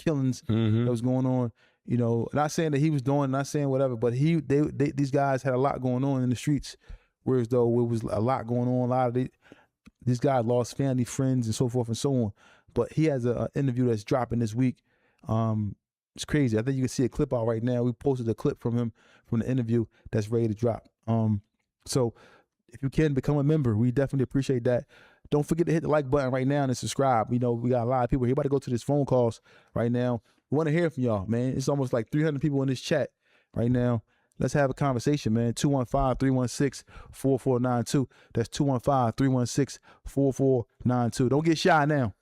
killings that was going on. You know, not saying that he was doing, not saying whatever, but these guys had a lot going on in the streets. Whereas though it was a lot going on, a lot of these guys lost family, friends, and so forth and so on. But he has an interview that's dropping this week. It's crazy. I think you can see a clip out right now. We posted a clip from him from the interview that's ready to drop. So if you can become a member, we definitely appreciate that. Don't forget to hit the like button right now and subscribe. You know, we got a lot of people here. About to go to this phone calls right now. We want to hear from y'all, man. It's almost like 300 people in this chat right now. Let's have a conversation, man. 215-316-4492. That's 215-316-4492. Don't get shy now.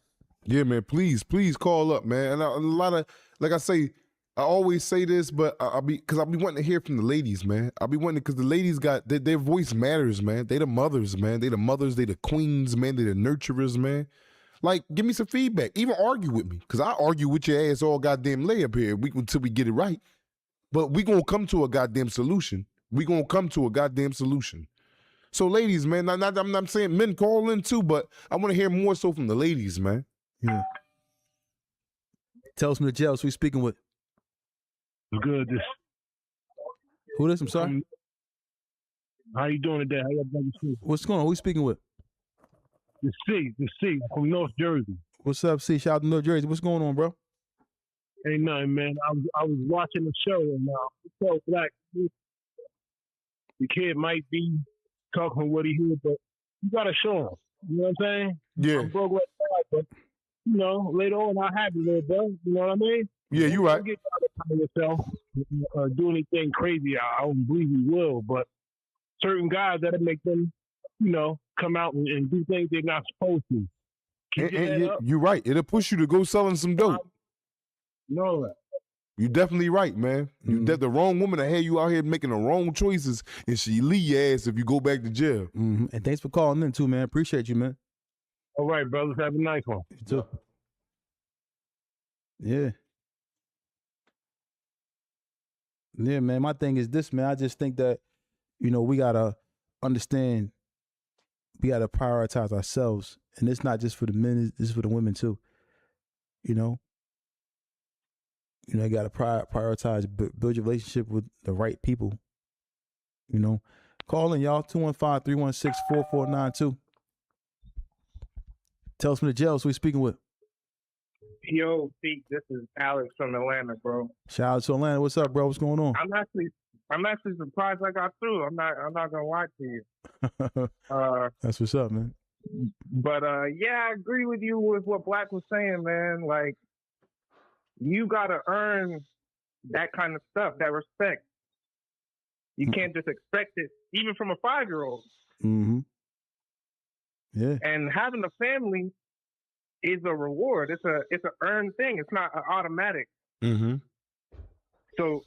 Yeah, man. Please call up, man. And a lot of, like I say, I always say this, but I'll be wanting to hear from the ladies, man. I'll be wanting, because the ladies got their voice matters, man. They the mothers, man. They the mothers. They the queens, man. They the nurturers, man. Like, give me some feedback. Even argue with me, because I argue with your ass all goddamn lay up here until we get it right. But we gonna come to a goddamn solution. So, ladies, man. I'm not saying men call in too, but I want to hear more so from the ladies, man. Yeah. Tell us from the jail. So we speaking with. Good. Who this? I'm sorry. How you doing today? How y'all doing? What's going on? Who we speaking with? The C from North Jersey. What's up, C? Shout out to North Jersey. What's going on, bro? Ain't nothing, man. I was watching the show and so like the kid might be talking what he heard, but you gotta show him. You know what I'm saying? Yeah. I'm broke like that, but you know, later on I'll have you, little bro. You know what I mean? Yeah, you right. Don't get out of yourself or do anything crazy. I don't believe you will, but certain guys that'll make them, you know, come out and do things they're not supposed to. You're right. It'll push you to go selling some dope. No, You're definitely right, man. The wrong woman that had you out here making the wrong choices, and she leave your ass if you go back to jail. And thanks for calling in too, man. Appreciate you, man. All right, brothers. Have a nice one. You too. Yeah. Yeah, man. My thing is this, man. I just think that, you know, we gotta understand, we gotta prioritize ourselves, and it's not just for the men; it's for the women too. You know, you gotta prioritize, build your relationship with the right people. You know, call in, y'all. 215-316-4492. Tell us from the jail. So we speaking with. Yo, Pete, this is Alex from Atlanta, bro. Shout out to Atlanta. What's up, bro? What's going on? I'm actually surprised I got through. I'm not gonna lie to you. That's what's up, man. But yeah, I agree with you with what Black was saying, man. Like, you gotta earn that kind of stuff, that respect. You can't just expect it, even from a 5-year-old. Mm-hmm. Yeah. And having a family is a reward. It's an earned thing. It's not an automatic. Mm-hmm. So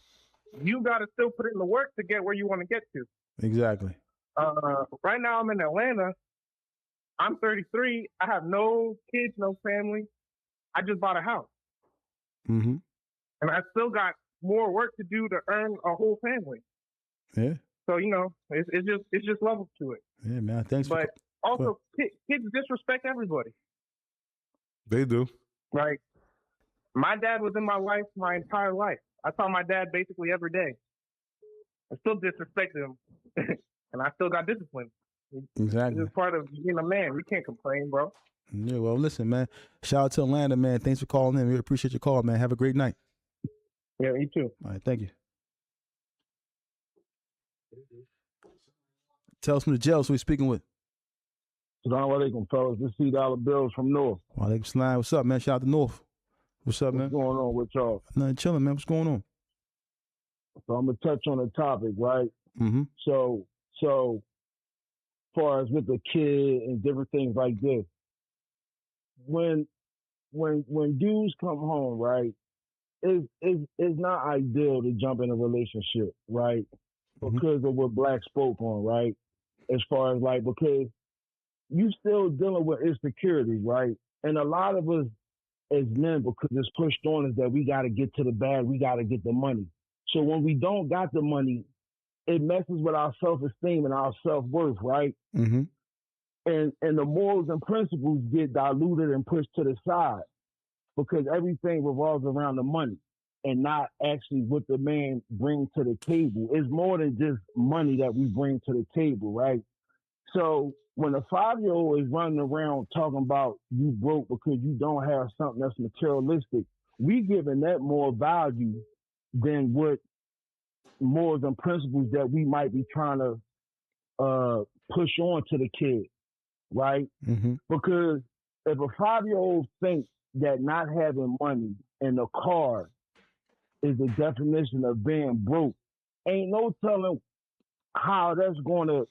you got to still put in the work to get where you want to get to. Exactly. Right now I'm in Atlanta. I'm 33. I have no kids, no family. I just bought a house. Mm-hmm. And I still got more work to do to earn a whole family. Yeah. So, you know, it's just levels to it. Yeah, man. Thanks. But also, kids disrespect everybody. They do. Right. My dad was in my life my entire life. I saw my dad basically every day. I still disrespected him, and I still got disciplined. Exactly. It's part of being a man. We can't complain, bro. Yeah, well, listen, man. Shout out to Atlanta, man. Thanks for calling in. We appreciate your call, man. Have a great night. Yeah, you too. All right, thank you. Tell us from the jail, so we're speaking with. Assalamu alaikum, fellas. This is $2 bills from North. Walaikum salam. What's up, man? Shout out to North. What's up, man? What's going on with y'all? Nothing, chilling, man. What's going on? So I'm gonna touch on the topic, right? Mm-hmm. So far as with the kid and different things like this, when dudes come home, right, it's not ideal to jump in a relationship, right? Because of what Black spoke on, right? As far as like, because you still dealing with insecurities, right? And a lot of us as men, because it's pushed on us that we got to get to the bag, we got to get the money. So when we don't got the money, it messes with our self-esteem and our self-worth, right? Mm-hmm. And the morals and principles get diluted and pushed to the side. because everything revolves around the money and not actually what the man brings to the table. It's more than just money that we bring to the table, right? So when a 5-year-old is running around talking about you broke because you don't have something that's materialistic, we giving that more value than what morals and principles that we might be trying to push on to the kid, right? Mm-hmm. Because if a 5-year-old thinks that not having money in a car is the definition of being broke, ain't no telling how that's going to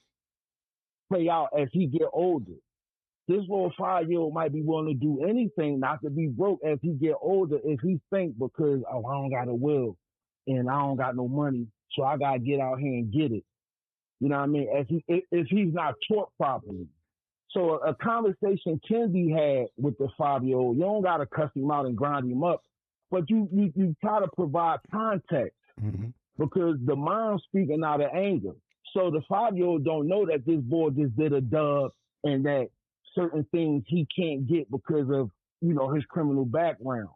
play out as he get older. This little 5-year-old might be willing to do anything not to be broke as he get older if he think because, oh, I don't got a will and I don't got no money, so I got to get out here and get it. You know what I mean? If he's not taught properly. So a conversation can be had with the 5-year-old. You don't got to cuss him out and grind him up, but you try to provide context Mm-hmm. because the mind's speaking out of anger. So the 5-year-old don't know that this boy just did a dub and that certain things he can't get because of, his criminal background.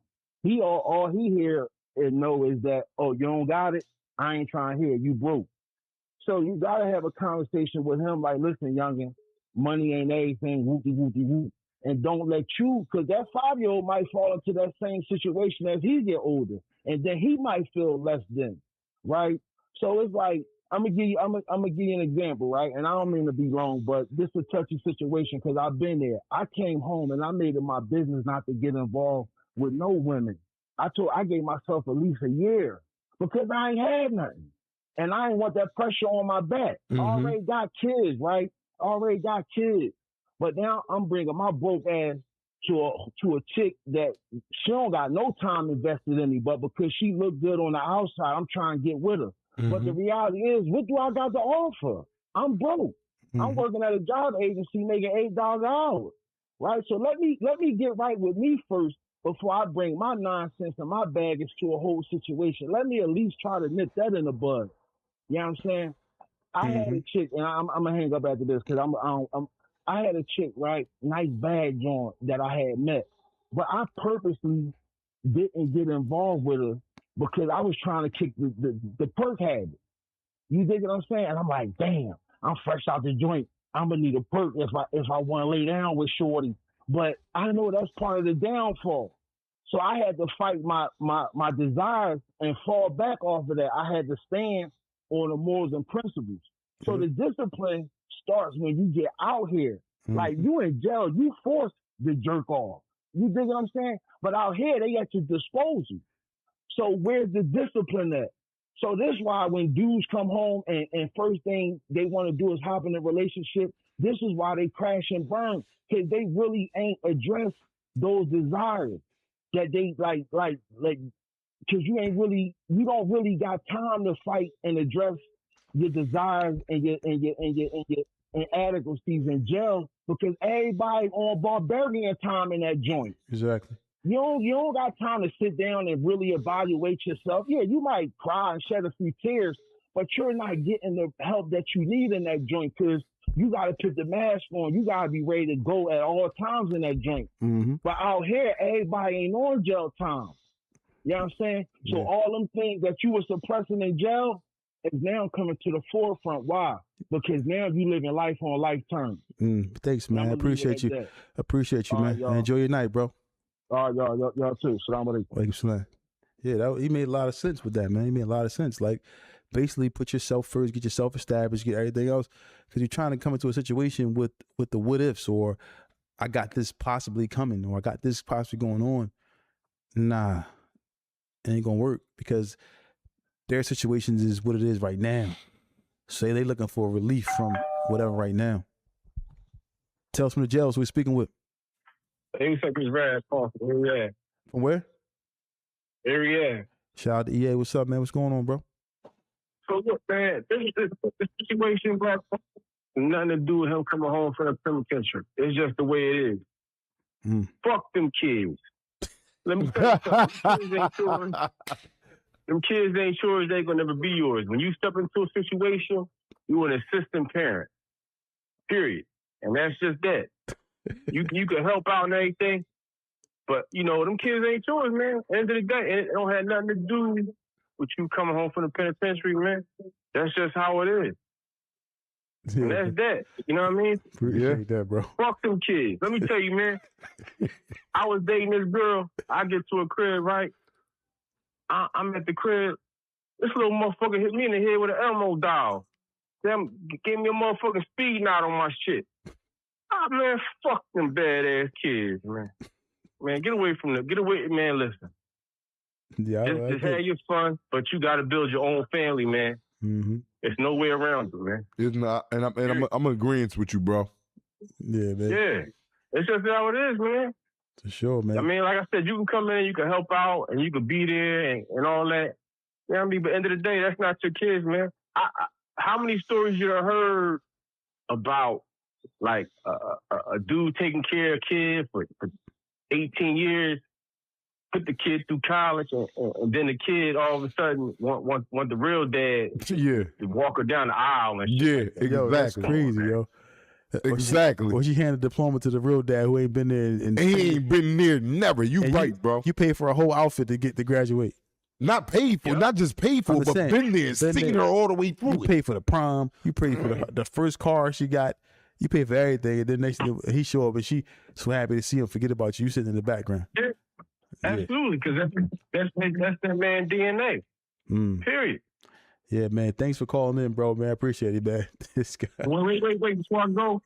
All he hear and know is that, oh, you don't got it? I ain't trying to hear you broke. So you got to have a conversation with him like, listen, youngin, money ain't everything, whoopty, whoopty, whoop. And don't let you, because that 5-year-old might fall into that same situation as he get older. And then he might feel less than, right? So it's like, I'm gonna give you an example, right? And I don't mean to be long, but this is a touchy situation because I've been there. I came home and I made it my business not to get involved with no women. I gave myself at least a year because I ain't had nothing. And I ain't want that pressure on my back. Mm-hmm. I already got kids, right? Already got kids. But now I'm bringing my broke ass to a chick that she don't got no time invested in me, but because she look good on the outside, I'm trying to get with her. Mm-hmm. But the reality is, what do I got to offer? I'm broke. Mm-hmm. I'm working at a job agency making $8 an hour, right? So let me get right with me first before I bring my nonsense and my baggage to a whole situation. Let me at least try to nip that in the bud. You know what I'm saying? I had a chick, and I'm gonna hang up after this because I had a chick, right? Nice bad joint that I had met, but I purposely didn't get involved with her because I was trying to kick the perk habit. You dig what I'm saying? And I'm like, damn, I'm fresh out the joint. I'm gonna need a perk if I want to lay down with shorty. But I know that's part of the downfall. So I had to fight my desires and fall back off of that. I had to stand on the morals and principles. So the discipline starts when you get out here. Mm-hmm. Like you in jail, you forced to jerk off. You dig what I'm saying? But out here, they at your disposal. So where's the discipline at? So this is why when dudes come home and first thing they want to do is hop in a relationship, this is why they crash and burn, because they really ain't addressed those desires that they like, because you don't really got time to fight and address your desires and your inadequacies in jail because everybody on barbarian time in that joint. Exactly. You don't got time to sit down and really evaluate yourself. Yeah, you might cry and shed a few tears, but you're not getting the help that you need in that joint because you got to put the mask on. You got to be ready to go at all times in that joint. Mm-hmm. But out here, everybody ain't on jail time. You know what I'm saying? So all them things that you were suppressing in jail is now coming to the forefront. Why? Because now you living life on life terms. Thanks, man. I appreciate you. Appreciate you, man. Enjoy your night, bro. All right, y'all too. Salam alaikum. Yeah, he made a lot of sense with that, man. He made a lot of sense. Like, basically put yourself first, get yourself established, get everything else. Because you're trying to come into a situation with the what ifs, or I got this possibly coming, or I got this possibly going on. Nah, it ain't gonna work because their situations is what it is right now. Say they looking for relief from whatever right now. Tell us from the jail so we're speaking with. Hey, Chris Rad, from where? From where? Area. Shout out to EA. What's up, man? What's going on, bro? So look, man, this situation, bro, nothing to do with him coming home from the penitentiary. It's just the way it is. Fuck them kids. Let me tell you something. Them kids ain't sure they're gonna never be yours. When you step into a situation, you an assistant parent. Period. And that's just that. You can help out and everything, But you know, them kids ain't yours, man. End of the day, it don't have nothing to do with you coming home from the penitentiary, man. That's just how it is. And that's that. You know what I mean? Appreciate that, bro. Fuck them kids. Let me tell you, man. I was dating this girl. I get to a crib, right? I'm at the crib. This little motherfucker hit me in the head with an Elmo doll. Them gave me a motherfucking speed knot on my shit. Ah, man, fuck them badass kids, man. Man, get away, man, listen. Yeah, Just have your fun, but you got to build your own family, man. Mm-hmm. There's no way around it, man. It's not, and I'm agreeing with you, bro. Yeah, man. Yeah. It's just how it is, man. For sure, man. I mean, like I said, you can come in, you can help out, and you can be there and all that. You know what I mean? But at the end of the day, that's not your kids, man. How many stories you done heard about, like, a dude taking care of kids for 18 years, put the kid through college, and then the kid all of a sudden want the real dad to walk her down the aisle and shit. Yeah, Yo, that's exactly. crazy, yo. Exactly. Or she handed a diploma to the real dad who ain't been there. And he ain't been there never. You right, bro. You pay for a whole outfit to graduate. Not paid for, not just paid for, but been there, seen her all the way through. You pay for the prom. You pay for the first car she got. You pay for everything. And then next thing he show up and she so happy to see him, forget about you sitting in the background. Yeah, absolutely, because that's that man DNA. Period. Yeah, man. Thanks for calling in, bro, man. I appreciate it, man. This guy. Wait. Before I go,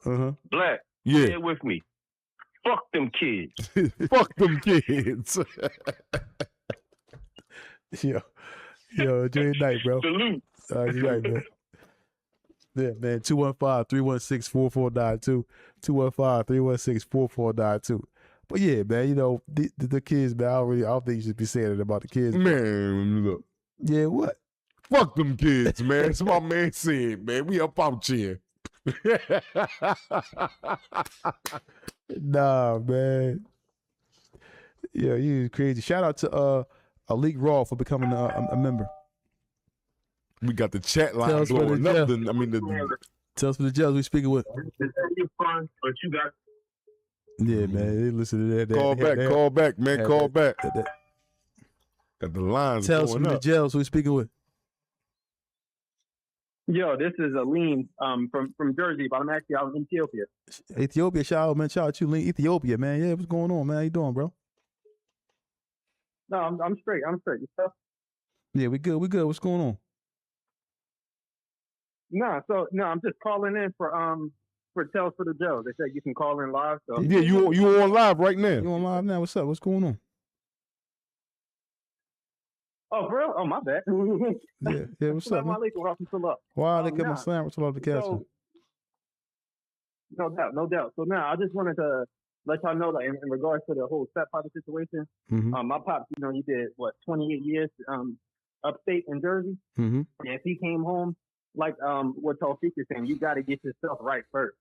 Black, say it with me. Fuck them kids. Fuck them kids. Yo, enjoy your night, bro. Salute. Good night, man. Yeah, man. 215-316-4492. 215-316-4492. But yeah, man, you know, the kids, man, I don't think you should be saying it about the kids. Man, look. Yeah, what? Fuck them kids, man. That's what my man said, man. We up out here. Nah, man. Yeah, you crazy. Shout out to Alik Raw for becoming a member. We got the chat line blowing up. Tell us for the jails we speaking with. You're fun, but you got. Yeah, man. They listen to that. Call back, man. Call back. Got the lines Tell us going from up. the jails we speaking with. Yo, this is Aline from Jersey, but I'm actually out in Ethiopia. Ethiopia, shout out, man. Shout out to you, Lean. Ethiopia, man. Yeah, what's going on, man? How you doing, bro? No, I'm straight. Yourself? Yeah, we good. What's going on? No, I'm just calling in for Tales for the Joe. They said you can call in live. So yeah, you on live right now. You on live now? What's up? What's going on? Oh, for real? Oh, my bad. yeah. What's up, man? Wow, they come slam to love the castle. No doubt. So now I just wanted to let y'all know that in regards to the whole stepfather situation, my pops, he did 28 years upstate in Jersey. And if he came home, like what Tawfiq is saying, you got to get yourself right first.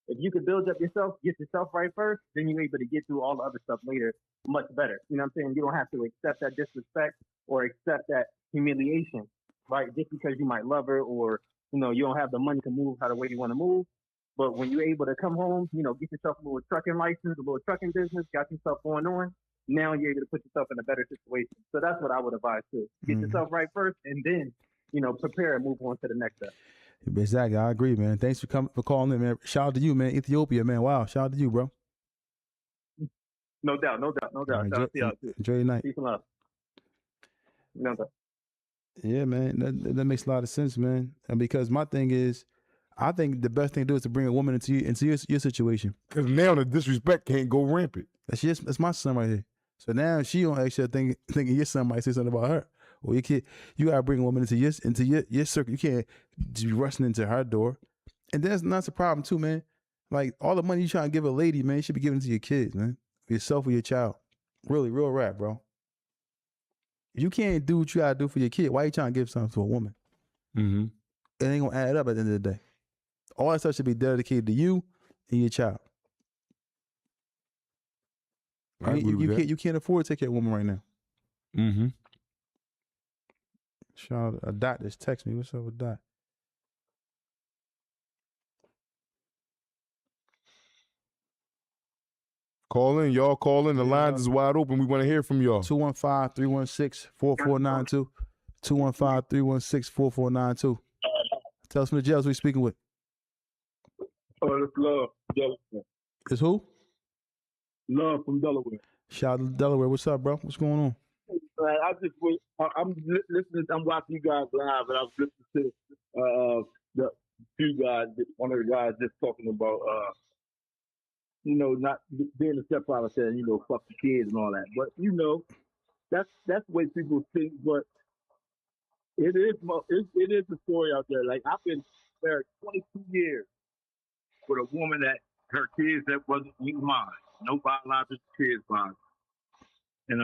If you could build up yourself, get yourself right first, then you're able to get through all the other stuff later much better. You know what I'm saying? You don't have to accept that disrespect or accept that humiliation, right? Just because you might love her or, you don't have the money to move how the way you want to move. But when you're able to come home, get yourself a little trucking license, a little trucking business, got yourself going on, now you're able to put yourself in a better situation. So that's what I would advise too. Get yourself right first and then, prepare and move on to the next step. Exactly. I agree, man. Thanks for calling in, man. Shout out to you, man. Ethiopia, man. Wow. Shout out to you, bro. No doubt. Right, enjoy your night. Peace and love. No doubt. Yeah, man. That makes a lot of sense, man. And because my thing is, I think the best thing to do is to bring a woman into your situation. Because now the disrespect can't go rampant. That's my son right here. So now she don't actually thinking your son might say something about her. Or your kid. You gotta bring a woman into your circle. You can't be rushing into her door. And that's a problem too, man. Like all the money you trying to give a lady, man, you should be giving to your kids, man. Yourself or your child. Really, real rap, bro. If you can't do what you gotta do for your kid, why you trying to give something to a woman? It ain't gonna add up at the end of the day. All that stuff should be dedicated to you and your child. You can't afford to take care of a woman right now. Shout out, a Dot just text me. What's up with Dot? Call in, y'all. Call in. The lines is wide open. We want to hear from y'all. 215-316-4492. 215-316-4492. Tell us from the jails we speaking with. Oh, it's Love, Delaware. It's who? Love from Delaware. Shout out to Delaware. What's up, bro? What's going on? I'm listening. I'm watching you guys live, and I was listening to the few guys. One of the guys just talking about, not being a stepfather, saying, fuck the kids and all that. But that's the way people think. But it is a story out there. Like, I've been married 22 years with a woman that her kids that wasn't even mine. No biological kids mine. And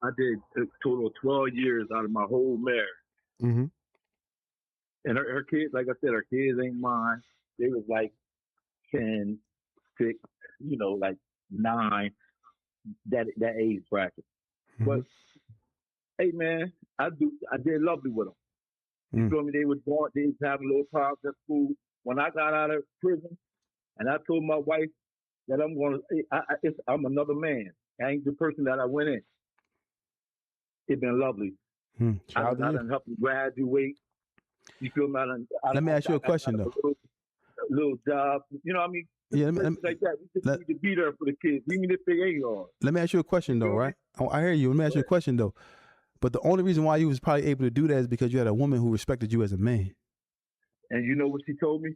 I did a total of 12 years out of my whole marriage. Mm-hmm. And her kids, like I said, her kids ain't mine. They was like 10, 6, like 9, that age bracket. Mm-hmm. But hey, man, I did lovely with them. You feel me? They was born, they was having little problems at school. When I got out of prison, and I told my wife that I'm another man. I ain't the person that I went in. It's been lovely. I done helped you graduate. You feel me? Let me ask you a question, though. A little job. You know what I mean? Yeah, like that. We just need to be there for the kids, even if they ain't hard. Let me ask you a question, though, right? I hear you. Let me ask you a question, though. But the only reason why you was probably able to do that is because you had a woman who respected you as a man. And you know what she told me?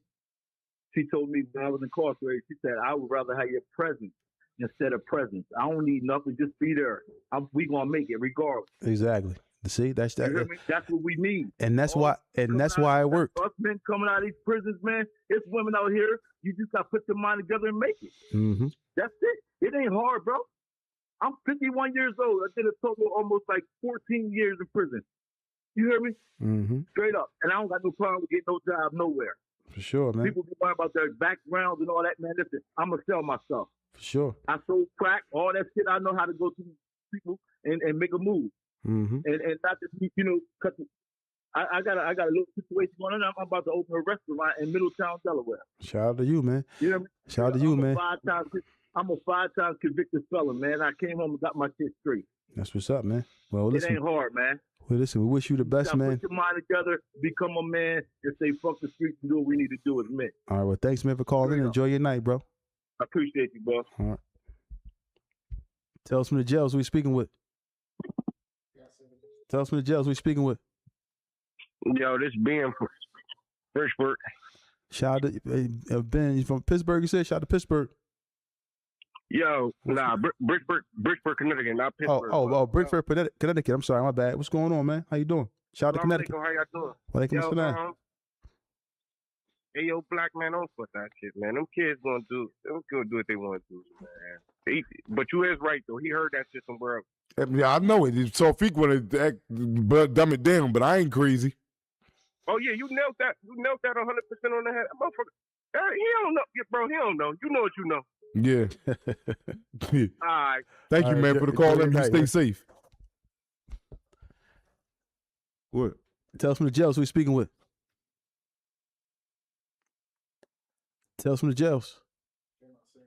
She told me when I was incarcerated, she said, I would rather have your presence instead of presence. I don't need nothing. Just be there. We going to make it regardless. Exactly. See, that's that. You hear me? That's what we need. And that's why it worked. Us men coming out of these prisons, man, it's women out here. You just got to put your mind together and make it. Mm-hmm. That's it. It ain't hard, bro. I'm 51 years old. I did a total of almost like 14 years in prison. You hear me? Mm-hmm. Straight up. And I don't got no problem with getting no job nowhere. For sure, man. People be worrying about their backgrounds and all that, man. Listen, I'm going to sell myself. For sure. I sold crack, all that shit. I know how to go to people and make a move. Mm-hmm. And not just, cause I got a little situation going on. I'm about to open a restaurant in Middletown, Delaware. Shout out to you, man. You know what I mean? Shout out to you, man. I'm a 5-time convicted felon, man. I came home and got my shit straight. That's what's up, man. Well, listen. It ain't hard, man. Well, listen, we wish you the best, man. Put your mind together, become a man, and say fuck the streets and do what we need to do as men. All right, well, thanks, man, for calling in. Enjoy your night, bro. I appreciate you, bro. All right. Tell us from the jails who we speaking with. Tell us from the jails who we speaking with. Yo, this Ben from Pittsburgh. Shout out to Ben. You from Pittsburgh? You said shout out to Pittsburgh. Yo, nah, Bridgeport, Connecticut, not Pittsburgh. Bridgeport, Connecticut. I'm sorry, my bad. What's going on, man? How you doing? Shout out to Connecticut. How y'all doing? Walaikum assalam. Hey, yo, black man, don't fuck that shit, man. Them kids gonna do what they want to do, man. But you is right though. He heard that shit somewhere else. Yeah, I know it. So Feek want to dumb it down, but I ain't crazy. Oh yeah, you nailed that. You nailed that 100% on the head, motherfucker. He don't know, bro. He don't know. You know what you know. Yeah. All right. Thank you, man, for the call. And you stay safe. What? Tell us from the jails who we speaking with. Tell us from the jails.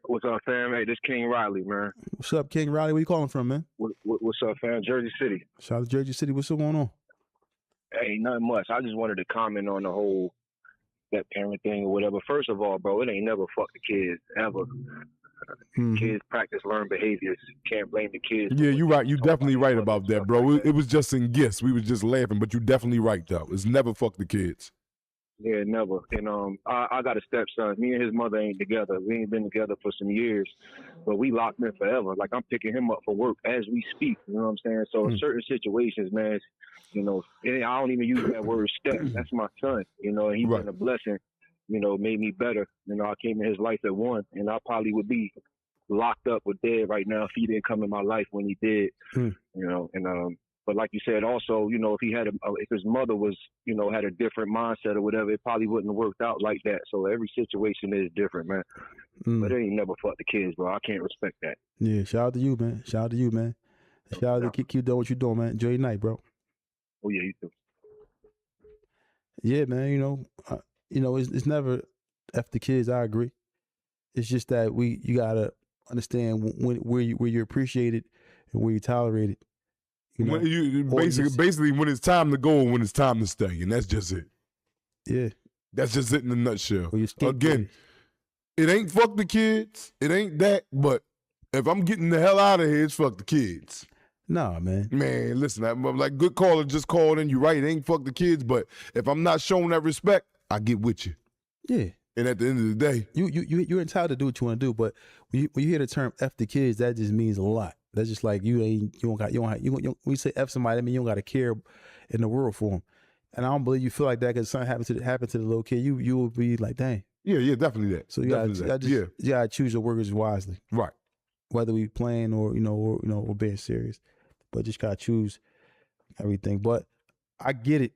What's up, fam? Hey, this King Riley, man. What's up, King Riley? Where you calling from, man? What's up, fam? Jersey City. Shout out to Jersey City. What's going on? Hey, nothing much. I just wanted to comment on the whole that parent thing or whatever. First of all, bro, it ain't never fuck the kids, ever. Mm-hmm. Kids practice learned behaviors. Can't blame the kids. Yeah, you're right. You're definitely right about that, bro. It was just in gifts. We was just laughing, but you're definitely right, though. It's never fuck the kids. Yeah, never. And I got a stepson. Me and his mother ain't together. We ain't been together for some years, but we locked in forever. Like, I'm picking him up for work as we speak. You know what I'm saying? So in certain situations, man, I don't even use that word step. That's my son. And he's been a blessing. Made me better. I came in his life at 1, and I probably would be locked up or dead right now if he didn't come in my life when he did. But like you said, also, if he had if his mother was, had a different mindset or whatever, it probably wouldn't have worked out like that. So every situation is different, man. But it ain't never fuck the kids, bro. I can't respect that. Yeah, shout out to you, man. Shout out to you, man. Shout out to keep doing what you're doing, man. Enjoy your night, bro. Oh yeah, you too. Yeah, man. It's never F the kids. I agree. It's just that you gotta understand where you're appreciated and where you're tolerated. You know, when you basically when it's time to go and when it's time to stay, and that's just it. Yeah, that's just it in a nutshell. Or Again, it ain't fuck the kids. It ain't that. But if I'm getting the hell out of here, it's fuck the kids. Nah, man. Man, listen, I'm like good caller just called in. You're right. It ain't fuck the kids. But if I'm not showing that respect, I get with you. Yeah. And at the end of the day, you're entitled to do what you want to do. But when you hear the term "f the kids," that just means a lot. That's just like when you say "f" somebody, I mean you don't got to care in the world for them. And I don't believe you feel like that because something happened to the little kid. You will be like, dang. Yeah, definitely that. So you gotta choose your words wisely, right? Whether we playing or being serious, but just gotta choose everything. But I get it.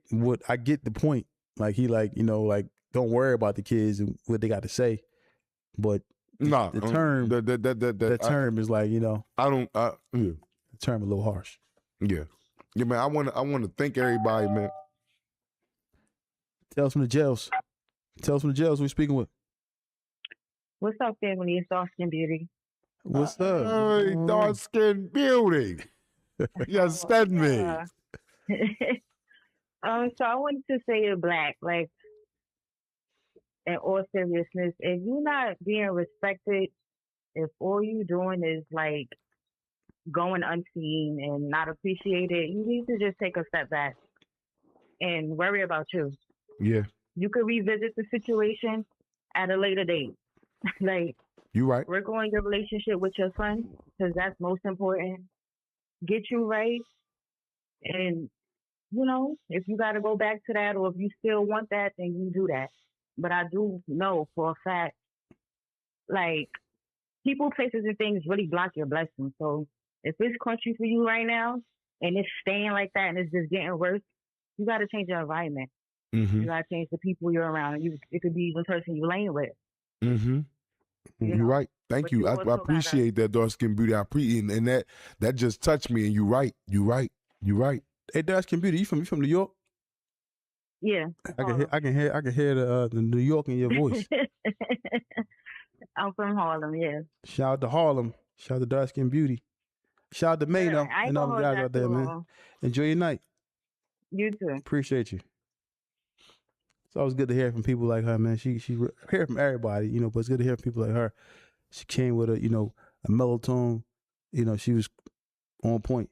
I get the point. Like don't worry about the kids and what they got to say. But the term that term is like the term a little harsh. Yeah, man. I want to thank everybody, man. Tell us from the jails. Tell us from the jails who we speaking with. What's up, family? It's Dark Skin Beauty. What's up? Hey, Dark Skin Beauty. Yes, stand me. So I wanted to say to Black, like, in all seriousness, if you're not being respected, if all you doing is like going unseen and not appreciated, you need to just take a step back and worry about you. Yeah. You could revisit the situation at a later date. Like, you right. Work on your relationship with your son because that's most important. Get you right, and if you got to go back to that, or if you still want that, then you do that. But I do know for a fact, like, people, places, and things really block your blessings. So if it's crunchy for you right now and it's staying like that and it's just getting worse, you got to change your environment. Mm-hmm. You got to change the people you're around. And it could be even the person you laying with. Mm-hmm. You're right. Thank you. I appreciate that, Dark Skin Beauty. I appreciate, and that just touched me. And you're right. You're right. You're right. Hey, Dark Skin Beauty, you from New York? Yeah. I can hear the New York in your voice. I'm from Harlem. Yeah. Shout out to Harlem. Shout out to Dark Skin Beauty. Shout out to Mano and all the guys out there, man. Enjoy your night. You too. Appreciate you. It's always good to hear from people like her, man. She hear from everybody, but it's good to hear from people like her. She came with a mellow tone. She was on point.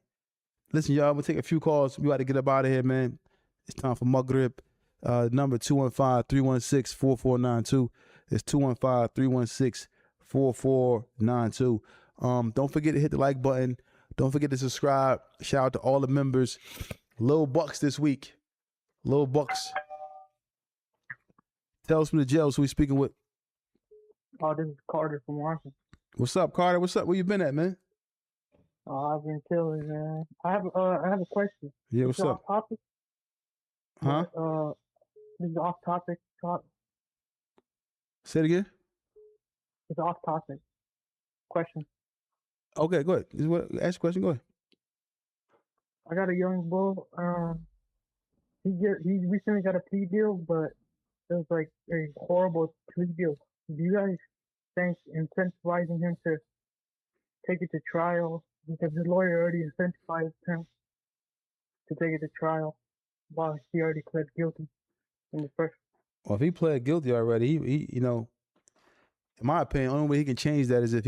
Listen, y'all, we'll take a few calls. We got to get up out of here, man. It's time for Maghrib. Number 215-316-4492. It's 215-316-4492. Don't forget to hit the like button. Don't forget to subscribe. Shout out to all the members. Lil Bucks this week. Lil Bucks. Tell us from the jails who we speaking with. Oh, this is Carter from Washington. What's up, Carter? What's up? Where you been at, man? I've been chilling, man. I have a question. Yeah, what's up? Off topic? Huh? This is off topic. Say it again. It's off topic. Question. Okay, go ahead. Ask a question. Go ahead. I got a young bull. He recently got a plea deal, but it was like a horrible plea deal. Do you guys think incentivizing him to take it to trial, because his lawyer already incentivized him to take it to trial while he already pled guilty in the first? Well, if he pled guilty already, he in my opinion, the only way he can change that is if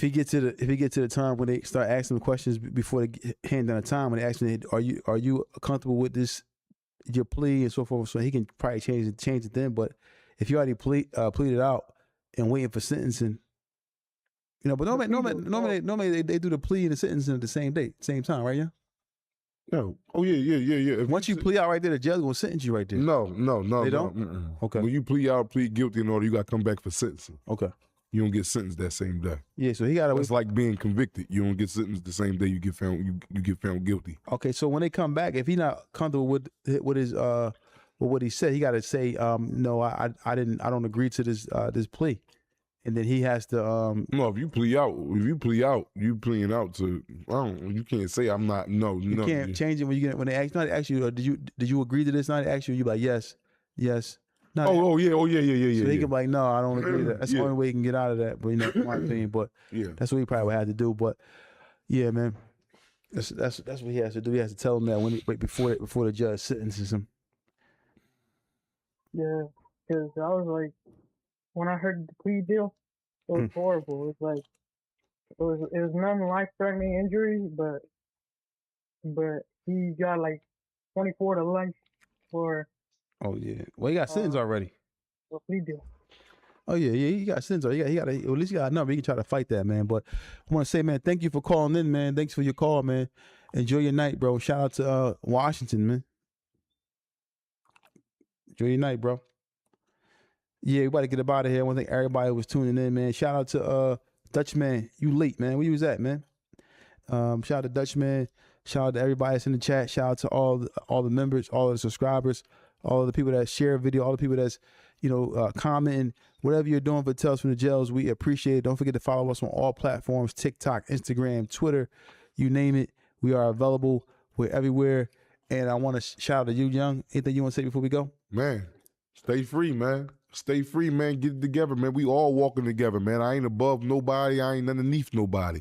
he get to the time when they start asking him questions before they hand down the time, when they ask him, are you comfortable with this, your plea and so forth, so he can probably change it then. But if you already pleaded out and waiting for sentencing, but normally they do the plea and the sentencing at the same day, same time, right? Yeah. No. Oh yeah. Once you plea out right there, the judge gonna sentence you right there. No. They don't. Okay. When you plead guilty in order, you got to come back for sentencing. Okay. You don't get sentenced that same day. Yeah, so he got to. It's like being convicted. You don't get sentenced the same day you get found. You get found guilty. Okay, so when they come back, if he's not comfortable with his with what he said, he got to say, no, I don't agree to this plea, and then he has to. No, if you plea out, you pleading out to. You can't say I'm not. No, you can't change it when they ask you. Did you agree to this? Not ask you. You like yes. No, Oh yeah. so he Yeah. can be like, no, I don't agree with that. That's Yeah. the only way he can get out of that. But in my opinion, but Yeah. that's what he probably would have to do. But yeah, man, that's what he has to do. He has to tell him that before the judge sentences him. Yeah, because I was like, when I heard the plea deal, it was horrible. It was like it was non-life-threatening injuries, but he got like 24 to life for. Oh yeah, well he got sentenced already. A plea deal. Oh yeah, he got sentenced. He got at least he got a number. He can try to fight that, man. But I want to say, man, thank you for calling in, man. Thanks for your call, man. Enjoy your night, bro. Shout out to Washington, man. Enjoy your night, bro. Yeah, we about to get up out of here. I want to thank everybody who was tuning in, man. Shout out to Dutchman. You late, man. Where you was at, man? Shout out to Dutchman. Shout out to everybody that's in the chat. Shout out to all the members, all the subscribers, all the people that share video, all the people that's commenting. Whatever you're doing for Tales from the Jails, we appreciate it. Don't forget to follow us on all platforms: TikTok, Instagram, Twitter, you name it. We are available. We're everywhere. And I want to shout out to you, Young. Anything you want to say before we go? Man, stay free, man. Stay free, man. Get it together, man. We all walking together, man. I ain't above nobody. I ain't underneath nobody.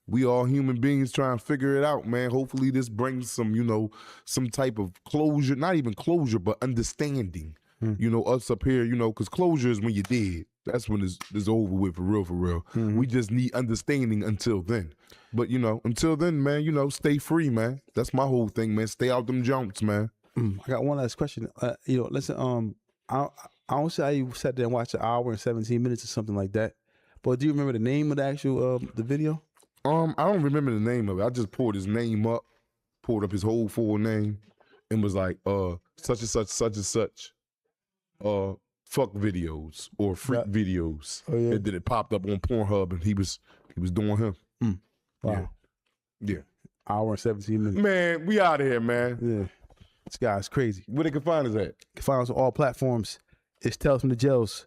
We all human beings trying to figure it out, man. Hopefully this brings some, some type of closure. Not even closure, but understanding. Us up here, because closure is when you're dead. That's when it's over with, for real, for real. Mm-hmm. We just need understanding until then. But, until then, man, stay free, man. That's my whole thing, man. Stay out them jumps, man. I got one last question. Listen, I don't see how you sat there and watched an hour and 17 minutes or something like that. But do you remember the name of the actual the video? I don't remember the name of it. I just pulled his name up, pulled up his whole full name, and was like, such and such, such and such, fuck videos or freak videos. Oh, yeah. And then it popped up on Pornhub, and he was doing him. Wow. Yeah. Hour and 17 minutes. Man, we out of here, man. Yeah. This guy's crazy. Where they can find us at? You can find us on all platforms. It's Tales from the Jails.